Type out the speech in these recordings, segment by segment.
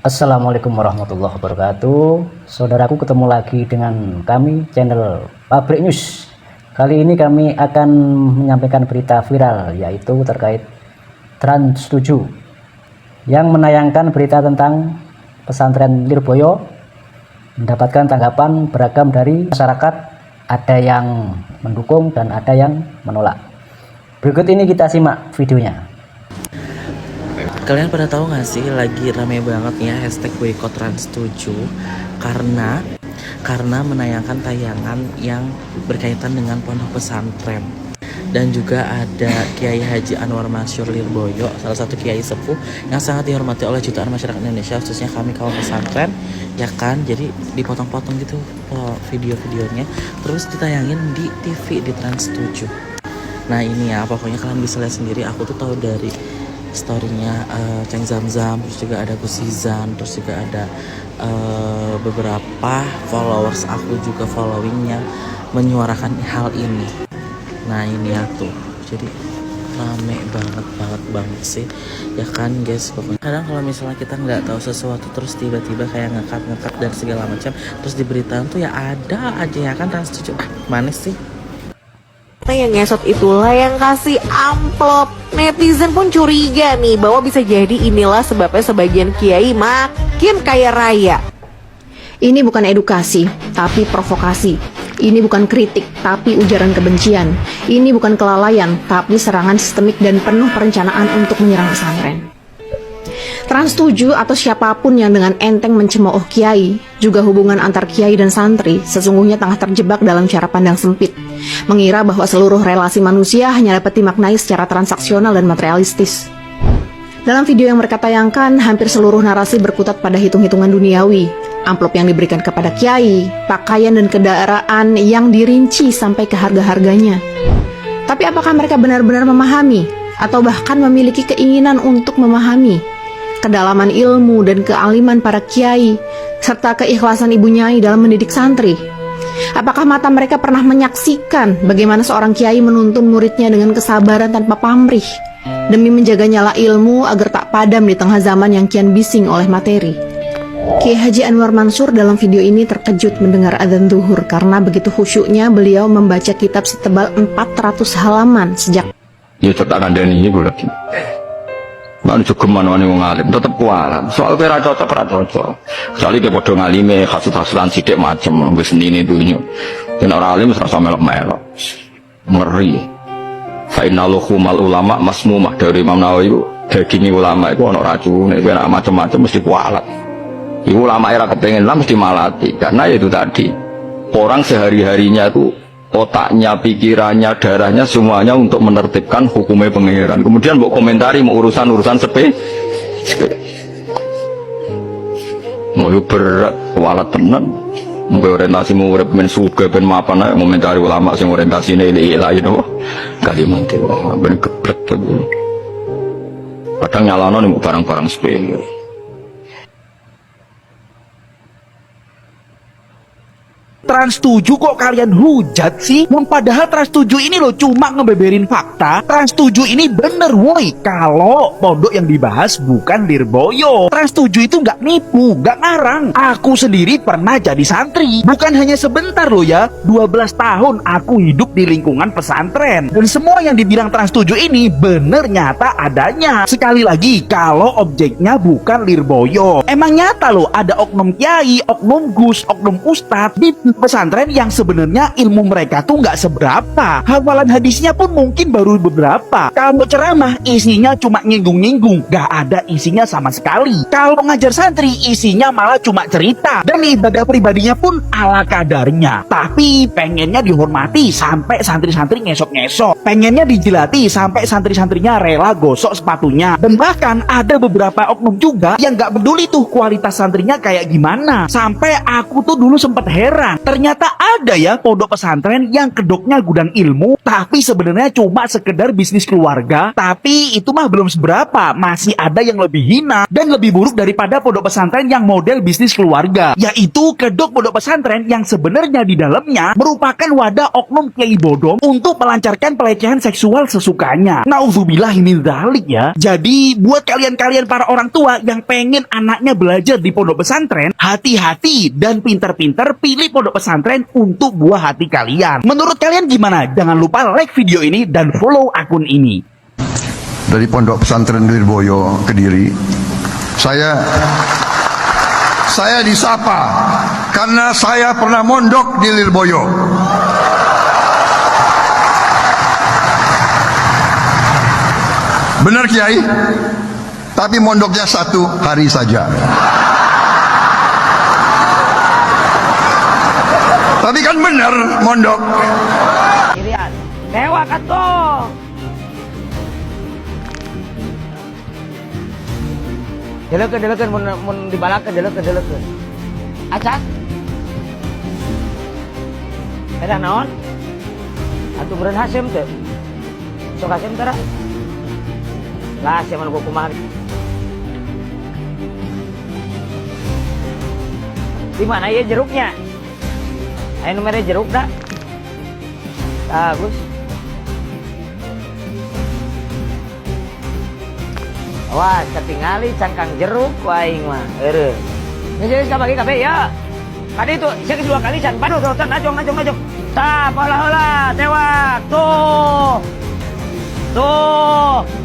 Assalamualaikum warahmatullahi wabarakatuh. Saudaraku, ketemu lagi dengan kami channel Pabrik News. Kali ini kami akan menyampaikan berita viral, yaitu terkait Trans 7 yang menayangkan berita tentang pesantren Lirboyo mendapatkan tanggapan beragam dari masyarakat. Ada yang mendukung dan ada yang menolak. Berikut ini kita simak videonya. Kalian pada tahu gak sih, lagi rame banget ya hashtag boykot Trans 7 karena menayangkan tayangan yang berkaitan dengan pondok pesantren. Dan juga ada Kiai Haji Anwar Mansur Lirboyo, salah satu kiai sepuh yang sangat dihormati oleh jutaan masyarakat Indonesia, khususnya kami kaum pesantren, ya kan. Jadi dipotong-potong gitu video-videonya, terus ditayangin di TV di Trans 7. Nah ini ya, pokoknya kalian bisa lihat sendiri. Aku tuh tahu dari storynya Ceng Zamzam, terus juga ada Gus Zizan, terus juga ada beberapa followers aku juga followingnya menyuarakan hal ini. Nah ini ya tuh, jadi rame banget sih, ya kan guys. Pokoknya kadang kalau misalnya kita nggak tahu sesuatu terus tiba-tiba kayak ngekat dan segala macam, terus diberitakan tuh ya ada aja ya kan. Trans 7 manis sih. Yang ngesot itulah yang kasih amplop. Netizen pun curiga nih bahwa bisa jadi inilah sebabnya sebagian kiai makin kaya raya. Ini bukan edukasi, tapi provokasi. Ini bukan kritik, tapi ujaran kebencian. Ini bukan kelalaian, tapi serangan sistemik dan penuh perencanaan untuk menyerang pesantren. Trans 7 atau siapapun yang dengan enteng mencemooh kiai, juga hubungan antar kiai dan santri, sesungguhnya tengah terjebak dalam cara pandang sempit, mengira bahwa seluruh relasi manusia hanya dapat dimaknai secara transaksional dan materialistis. Dalam video yang mereka tayangkan, hampir seluruh narasi berkutat pada hitung-hitungan duniawi, amplop yang diberikan kepada kiai, pakaian dan kendaraan yang dirinci sampai ke harga-harganya. Tapi apakah mereka benar-benar memahami, atau bahkan memiliki keinginan untuk memahami kedalaman ilmu dan kealiman para kiai, serta keikhlasan Ibu Nyai dalam mendidik santri? Apakah mata mereka pernah menyaksikan bagaimana seorang kiai menuntun muridnya dengan kesabaran tanpa pamrih, demi menjaga nyala ilmu agar tak padam di tengah zaman yang kian bising oleh materi? Kiai Haji Anwar Mansur dalam video ini terkejut mendengar adzan zuhur karena begitu khusyuknya beliau membaca kitab setebal 400 halaman sejak ya tetap kandani iku lagi. Mana cukuman wani wong alim tetep kualat. Soal kira cocok. Kecuali ke padha ngalime hasud-hasudan sithik macem wis senine dunyo. Yen ora alim wis rasa melok-melok. Ngeri. Fa innaluhumal ulama masmumah dari Imam Nawawi. Daging ulama iku ana racune, kowe nek macem-macem mesti kualat. Iku ulama era kepengen lah mesti malati karena itu tadi. Orang sehari-harinya itu otaknya, pikirannya, darahnya semuanya untuk menertibkan hukumnya pangeran. Kemudian mau komentari mau urusan sepe. Mau berat, walat tenan. Mau orientasi mau urip men suga ben mapan ae komentari ulama sing orientasine ilahi no. Kalimat itu ben geblek to. Kadang nyalano ning barang-barang sepele. Trans 7 kok kalian hujat sih? Padahal Trans 7 ini loh cuma ngebeberin fakta. Trans 7 ini bener woi, kalau pondok yang dibahas bukan Lirboyo. Trans 7 itu nggak nipu, nggak ngarang. Aku sendiri pernah jadi santri. Bukan hanya sebentar loh ya, 12 tahun aku hidup di lingkungan pesantren. Dan semua yang dibilang Trans 7 ini bener nyata adanya. Sekali lagi, kalau objeknya bukan Lirboyo. Emang nyata loh ada oknum kiai, oknum gus, oknum ustadz di pesantren yang sebenarnya ilmu mereka tuh nggak seberapa. Hafalan hadisnya pun mungkin baru beberapa. Kalau ceramah isinya cuma nyinggung-nyinggung, nggak ada isinya sama sekali. Kalau ngajar santri isinya malah cuma cerita, dan ibadah pribadinya pun ala kadarnya. Tapi pengennya dihormati sampai santri-santri ngesot-ngesot, pengennya dijilati sampai santri-santrinya rela gosok sepatunya. Dan bahkan ada beberapa oknum juga yang nggak peduli tuh kualitas santrinya kayak gimana. Sampai aku tuh dulu sempet heran, Ternyata ada ya pondok pesantren yang kedoknya gudang ilmu, tapi sebenarnya cuma sekedar bisnis keluarga. Tapi itu mah belum seberapa, masih ada yang lebih hina dan lebih buruk daripada pondok pesantren yang model bisnis keluarga, yaitu kedok pondok pesantren yang sebenarnya di dalamnya merupakan wadah oknum kiai bodong untuk melancarkan pelecehan seksual sesukanya. Nauzubillah min dzalik ya. Jadi buat kalian-kalian para orang tua yang pengen anaknya belajar di pondok pesantren, hati-hati dan pinter-pinter pilih pondok pesantren untuk buah hati kalian. Menurut kalian gimana? Jangan lupa like video ini dan follow akun ini. Dari Pondok Pesantren Lirboyo Kediri, saya disapa karena saya pernah mondok di Lirboyo. Benar Kiai, tapi mondoknya 1 hari saja. Tapi kan benar mondok. Kirian, dewa kan tuh. Delekeun mun dibalakeun delekeun. Acan. Eta naon? Atuh beureun Hasyim teh. Sok Hasyim teh. Lah Hasyim anu kumaha. Di mana ya jeruknya? Ayo nomornya jeruk dah. Bagus. Wah, ketingali cangkang jeruk waing mah. Heureuh. Geus kabagi kabeh ya. Kali itu saya kedua kali can padu rotan ajong. Tah, heula tewak. Tuh.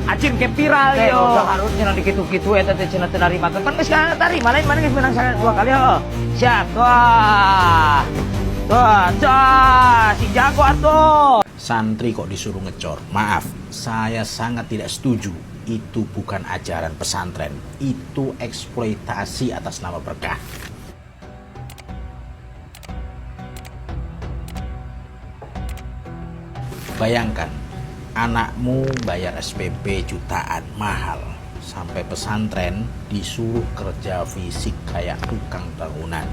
Acin ke viral yo. Harusnya dikitu-kitu eta teh cenah teu narimakeun. Kan geus tarima lain mana geus menang 2 kali heuh. Siap. Wah. Tuh, si jago atuh. Santri kok disuruh ngecor? Maaf, saya sangat tidak setuju. Itu bukan ajaran pesantren. Itu eksploitasi atas nama berkah. Bayangkan, anakmu bayar SPP jutaan mahal. Sampai pesantren disuruh kerja fisik kayak tukang bangunan.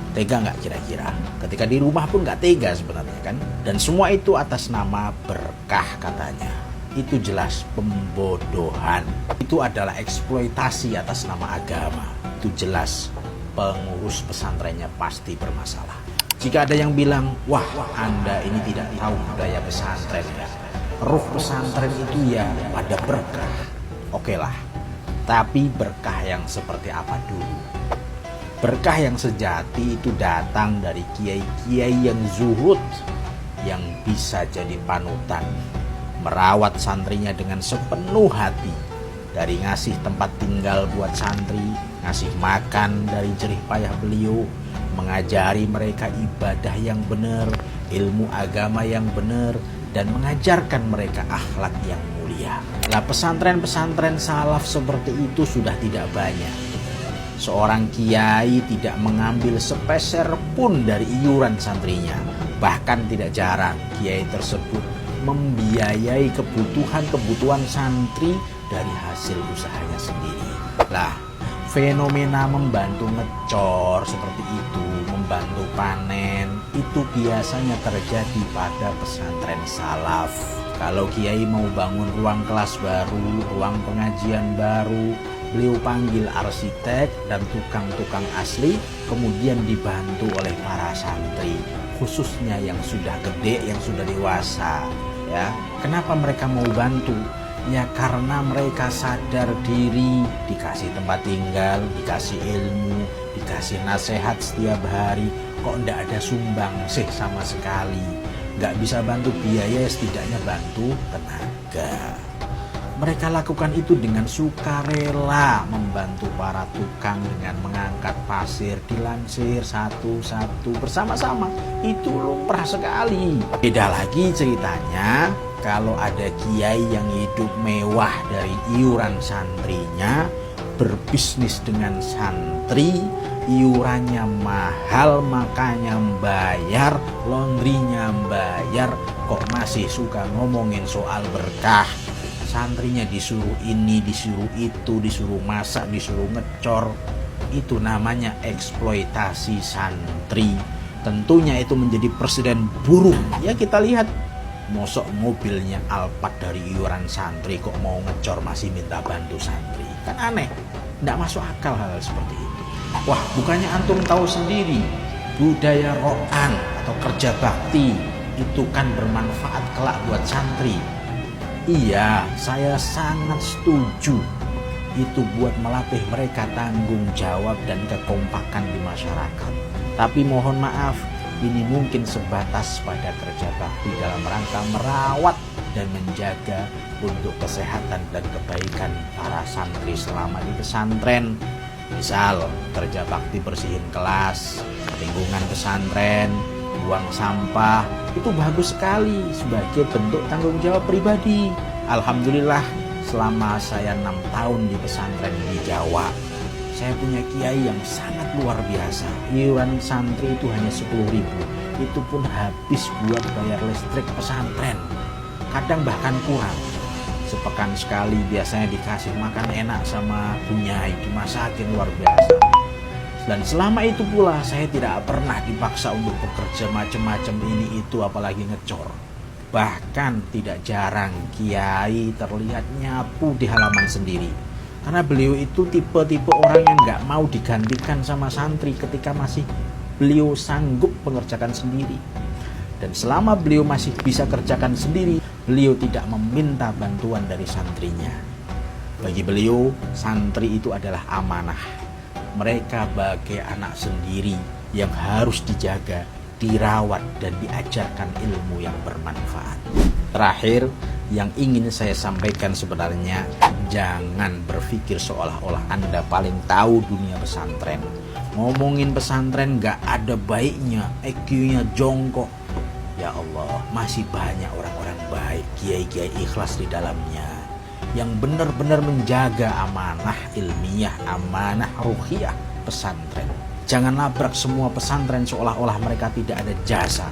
Tega nggak kira-kira? Ketika di rumah pun nggak tega sebenarnya kan? Dan semua itu atas nama berkah katanya. Itu jelas pembodohan. Itu adalah eksploitasi atas nama agama. Itu jelas pengurus pesantrennya pasti bermasalah. Jika ada yang bilang, wah Anda ini tidak tahu budaya pesantren ya. Ruh pesantren itu ya pada berkah. Oke lah, tapi berkah yang seperti apa dulu? Berkah yang sejati itu datang dari kiai-kiai yang zuhud, yang bisa jadi panutan, merawat santrinya dengan sepenuh hati, dari ngasih tempat tinggal buat santri, ngasih makan dari jerih payah beliau, mengajari mereka ibadah yang benar, ilmu agama yang benar, dan mengajarkan mereka akhlak yang mulia. Lah pesantren-pesantren salaf seperti itu sudah tidak banyak. Seorang kiai tidak mengambil sepeser pun dari iuran santrinya. Bahkan tidak jarang kiai tersebut membiayai kebutuhan santri dari hasil usahanya sendiri. Lah, fenomena membantu ngecor seperti itu, membantu panen, itu biasanya terjadi pada pesantren salaf. Kalau kiai mau bangun ruang kelas baru, ruang pengajian baru, beliau panggil arsitek dan tukang-tukang asli, kemudian dibantu oleh para santri, khususnya yang sudah gede, yang sudah dewasa. Ya, kenapa mereka mau bantu? Ya karena mereka sadar diri, dikasih tempat tinggal, dikasih ilmu, dikasih nasihat setiap hari, kok ndak ada sumbang sih sama sekali. Nggak bisa bantu biaya, setidaknya bantu tenaga. Mereka lakukan itu dengan sukarela, membantu para tukang dengan mengangkat pasir, dilansir satu-satu bersama-sama. Itu lumrah sekali. Beda lagi ceritanya kalau ada kiai yang hidup mewah dari iuran santrinya, berbisnis dengan santri, iurannya mahal, makanya bayar, laundrynya bayar, kok masih suka ngomongin soal berkah. Santrinya disuruh ini, disuruh itu, disuruh masak, disuruh ngecor. Itu namanya eksploitasi santri. tentunya itu menjadi presiden buruk. Ya kita lihat, mosok mobilnya Alphard dari iuran santri kok mau ngecor masih minta bantu santri. Kan aneh, tidak masuk akal hal seperti itu. Wah, bukannya antum tahu sendiri, budaya ro'an atau kerja bakti itu kan bermanfaat kelak buat santri. Iya, saya sangat setuju. Itu buat melatih mereka tanggung jawab dan kekompakan di masyarakat. Tapi mohon maaf, ini mungkin sebatas pada kerja bakti dalam rangka merawat dan menjaga untuk kesehatan dan kebaikan para santri selama di pesantren. Misal, kerja bakti bersihin kelas, lingkungan pesantren, buang sampah, itu bagus sekali sebagai bentuk tanggung jawab pribadi. Alhamdulillah, selama saya 6 tahun di pesantren di Jawa, saya punya kiai yang sangat luar biasa. Iuran santri itu hanya 10.000, itu pun habis buat bayar listrik pesantren. Kadang bahkan kurang. Sepekan sekali biasanya dikasih makan enak sama Bunyai, dimasakin luar biasa. Dan selama itu pula saya tidak pernah dipaksa untuk bekerja macam-macam ini itu, apalagi ngecor. Bahkan tidak jarang kiai terlihat nyapu di halaman sendiri. Karena beliau itu tipe-tipe orang yang nggak mau digantikan sama santri ketika masih beliau sanggup mengerjakan sendiri. Dan selama beliau masih bisa kerjakan sendiri, beliau tidak meminta bantuan dari santrinya. Bagi beliau, santri itu adalah amanah. Mereka bagai anak sendiri yang harus dijaga, dirawat, dan diajarkan ilmu yang bermanfaat. Terakhir, yang ingin saya sampaikan sebenarnya, jangan berpikir seolah-olah Anda paling tahu dunia pesantren. Ngomongin pesantren gak ada baiknya, EQ-nya jongkok. Ya Allah, masih banyak orang-orang baik, kiai-kiai ikhlas di dalamnya, yang benar-benar menjaga amanah ilmiah, amanah ruhiyah pesantren. Jangan labrak semua pesantren seolah-olah mereka tidak ada jasa.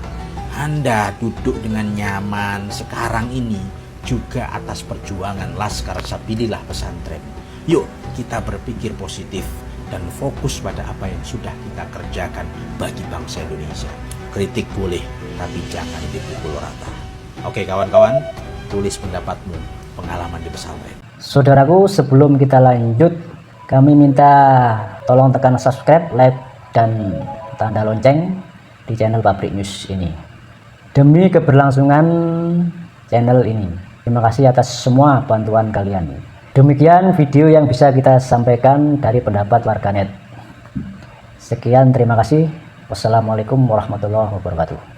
Anda duduk dengan nyaman sekarang ini juga atas perjuangan Laskar Sabilillah pesantren. Yuk kita berpikir positif dan fokus pada apa yang sudah kita kerjakan bagi bangsa Indonesia. Kritik boleh, tapi jangan dipukul rata. Oke kawan-kawan, tulis pendapatmu, pengalaman di pesantren. Saudaraku, sebelum kita lanjut, kami minta tolong tekan subscribe, like, dan tanda lonceng di channel Pabrik News ini, demi keberlangsungan channel ini. Terima kasih atas semua bantuan kalian. Demikian video yang bisa kita sampaikan dari pendapat warganet. Sekian, terima kasih. Wassalamualaikum warahmatullahi wabarakatuh.